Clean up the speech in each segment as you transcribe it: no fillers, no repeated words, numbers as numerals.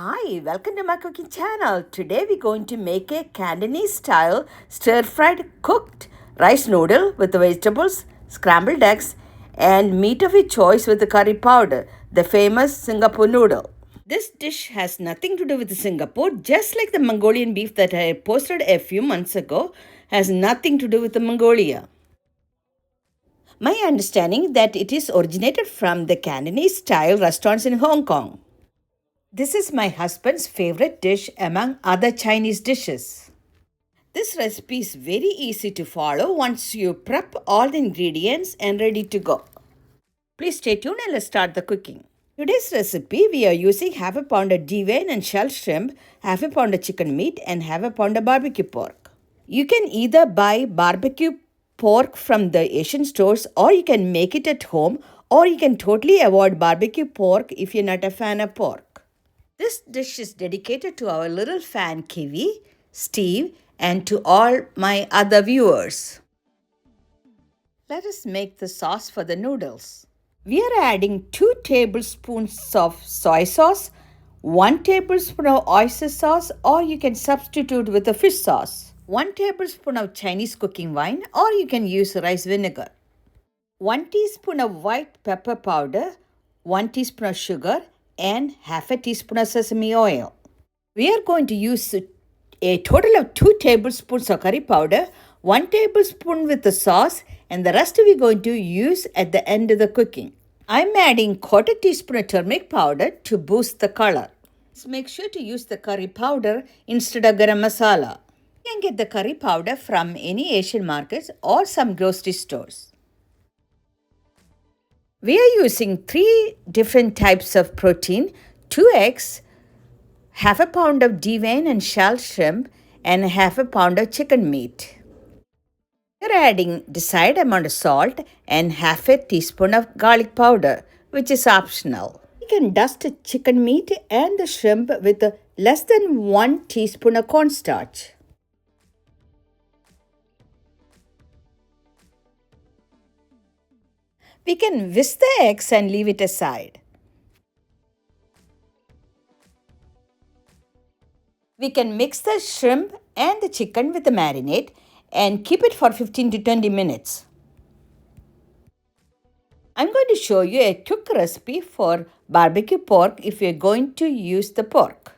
Hi, welcome to my cooking channel. Today we're going to make a Cantonese style stir-fried cooked rice noodle with the vegetables, scrambled eggs and meat of your choice with the curry powder, the famous Singapore noodle. This dish has nothing to do with Singapore, just like the Mongolian beef that I posted a few months ago has nothing to do with the Mongolia. My understanding that it is originated from the Cantonese style restaurants in Hong Kong. This is my husband's favorite dish among other Chinese dishes. This recipe is very easy to follow once you prep all the ingredients and ready to go. Please stay tuned and let's start the cooking. Today's recipe we are using half a pound of deveined and shell shrimp, half a pound of chicken meat and half a pound of barbecue pork. You can either buy barbecue pork from the Asian stores or you can make it at home or you can totally avoid barbecue pork if you're not a fan of pork. This dish is dedicated to our little fan Kiwi, Steve, and to all my other viewers. Let us make the sauce for the noodles. We are adding 2 tablespoons of soy sauce, 1 tablespoon of oyster sauce, or you can substitute with a fish sauce, 1 tablespoon of Chinese cooking wine, or you can use rice vinegar, 1 teaspoon of white pepper powder, 1 teaspoon of sugar, and half a teaspoon of sesame oil. We are going to use a total of 2 tablespoons of curry powder, 1 tablespoon with the sauce, and the rest we are going to use at the end of the cooking. I'm adding quarter teaspoon of turmeric powder to boost the color. So make sure to use the curry powder instead of garam masala. You can get the curry powder from any Asian markets or some grocery stores. We are using 3 different types of protein, 2 eggs, half a pound of deveined and shell shrimp, and half a pound of chicken meat. We are adding desired amount of salt and half a teaspoon of garlic powder, which is optional. You can dust the chicken meat and the shrimp with less than 1 teaspoon of cornstarch. We can whisk the eggs and leave it aside. We can mix the shrimp and the chicken with the marinade and keep it for 15 to 20 minutes. I'm going to show you a quick recipe for barbecue pork if you're going to use the pork.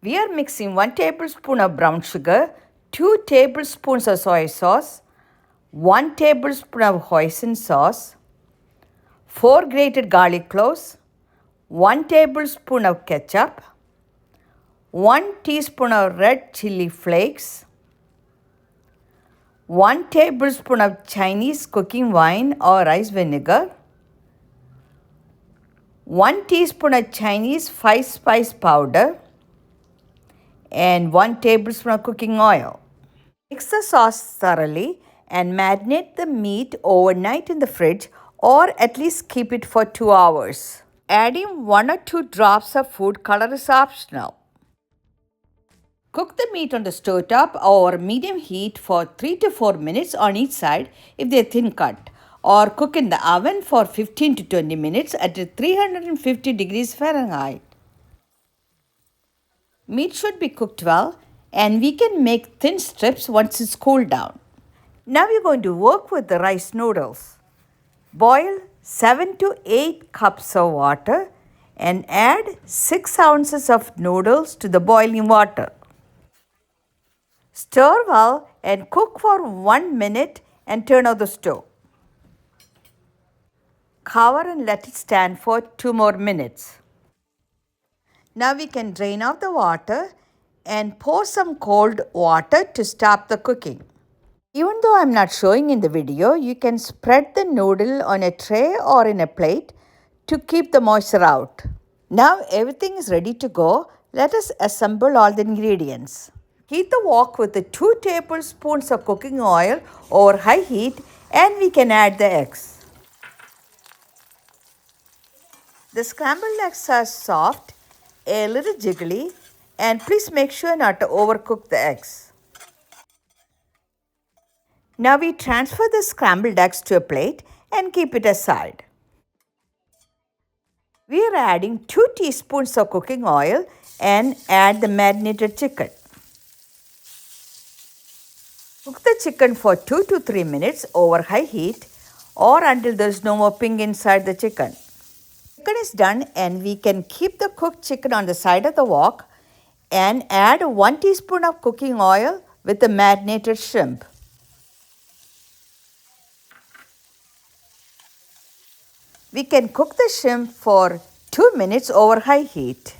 We are mixing 1 tablespoon of brown sugar, 2 tablespoons of soy sauce, 1 tablespoon of hoisin sauce, 4 grated garlic cloves, 1 tablespoon of ketchup, 1 teaspoon of red chili flakes, 1 tablespoon of Chinese cooking wine or rice vinegar, 1 teaspoon of Chinese 5-spice powder, and 1 tablespoon of cooking oil. Mix the sauce thoroughly and marinate the meat overnight in the fridge or at least keep it for 2 hours. Adding 1 or 2 drops of food color is optional. Cook the meat on the stove top or medium heat for 3 to 4 minutes on each side if they are thin cut, or cook in the oven for 15 to 20 minutes at 350 degrees Fahrenheit. Meat should be cooked well and we can make thin strips once it's cooled down. Now we're going to work with the rice noodles. Boil 7 to 8 cups of water and add 6 ounces of noodles to the boiling water. Stir well and cook for 1 minute and turn off the stove. Cover and let it stand for 2 more minutes. Now we can drain off the water and pour some cold water to stop the cooking. Even though I'm not showing in the video, you can spread the noodle on a tray or in a plate to keep the moisture out. Now everything is ready to go. Let us assemble all the ingredients. Heat the wok with the 2 tablespoons of cooking oil over high heat and we can add the eggs. The scrambled eggs are soft, a little jiggly, and please make sure not to overcook the eggs. Now we transfer the scrambled eggs to a plate and keep it aside. We are adding 2 teaspoons of cooking oil and add the marinated chicken. Cook the chicken for 2 to 3 minutes over high heat or until there is no more pink inside the chicken. Chicken is done and we can keep the cooked chicken on the side of the wok and add 1 teaspoon of cooking oil with the marinated shrimp. We can cook the shrimp for 2 minutes over high heat.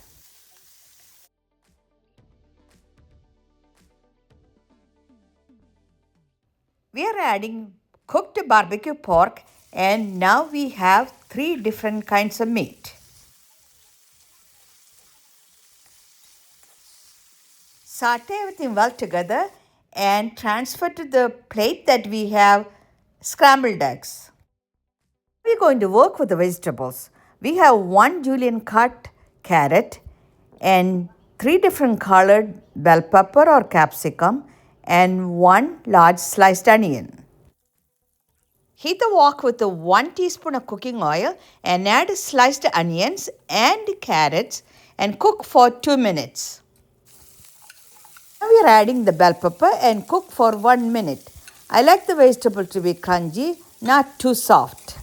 We are adding cooked barbecue pork and now we have 3 different kinds of meat. Saute everything well together and transfer to the plate that we have scrambled eggs. We're going to work with the vegetables. We have 1 julienne cut carrot and 3 different colored bell pepper or capsicum and 1 large sliced onion. Heat the wok with 1 teaspoon of cooking oil and add sliced onions and carrots and cook for 2 minutes. Now we are adding the bell pepper and cook for 1 minute. I like the vegetable to be crunchy, not too soft.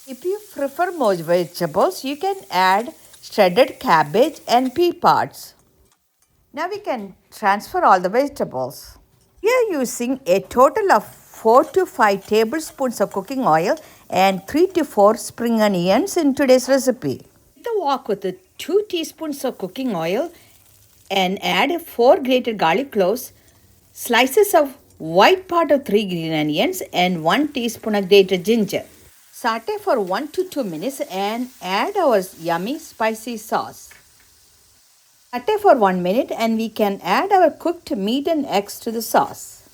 If you prefer more vegetables, you can add shredded cabbage and pea pods. Now we can transfer all the vegetables. We are using a total of 4 to 5 tablespoons of cooking oil and 3 to 4 spring onions in today's recipe. Heat the wok with 2 teaspoons of cooking oil and add 4 grated garlic cloves, slices of white part of 3 green onions and 1 teaspoon of grated ginger. Saute for 1 to 2 minutes and add our yummy spicy sauce. Saute for 1 minute and we can add our cooked meat and eggs to the sauce.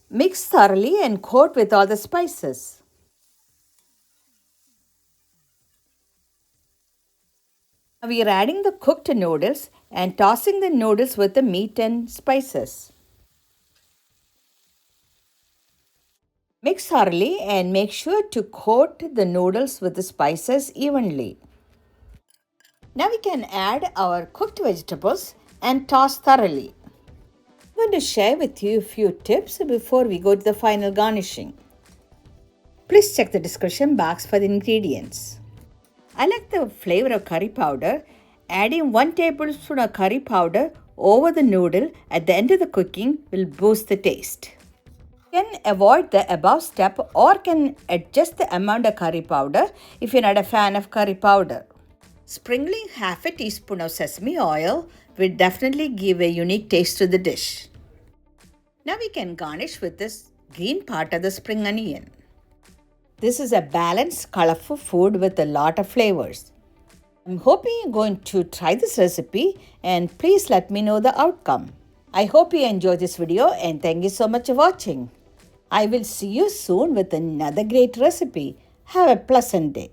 Mix thoroughly and coat with all the spices. Now we are adding the cooked noodles and tossing the noodles with the meat and spices. Mix thoroughly and make sure to coat the noodles with the spices evenly. Now we can add our cooked vegetables and toss thoroughly. I'm going to share with you a few tips before we go to the final garnishing. Please check the description box for the ingredients. I like the flavor of curry powder. Adding 1 tablespoon of curry powder over the noodle at the end of the cooking will boost the taste. You can avoid the above step or can adjust the amount of curry powder if you're not a fan of curry powder. Sprinkling half a teaspoon of sesame oil will definitely give a unique taste to the dish. Now we can garnish with this green part of the spring onion. This is a balanced, colorful food with a lot of flavors. I'm hoping you're going to try this recipe and please let me know the outcome. I hope you enjoyed this video and thank you so much for watching. I will see you soon with another great recipe. Have a pleasant day.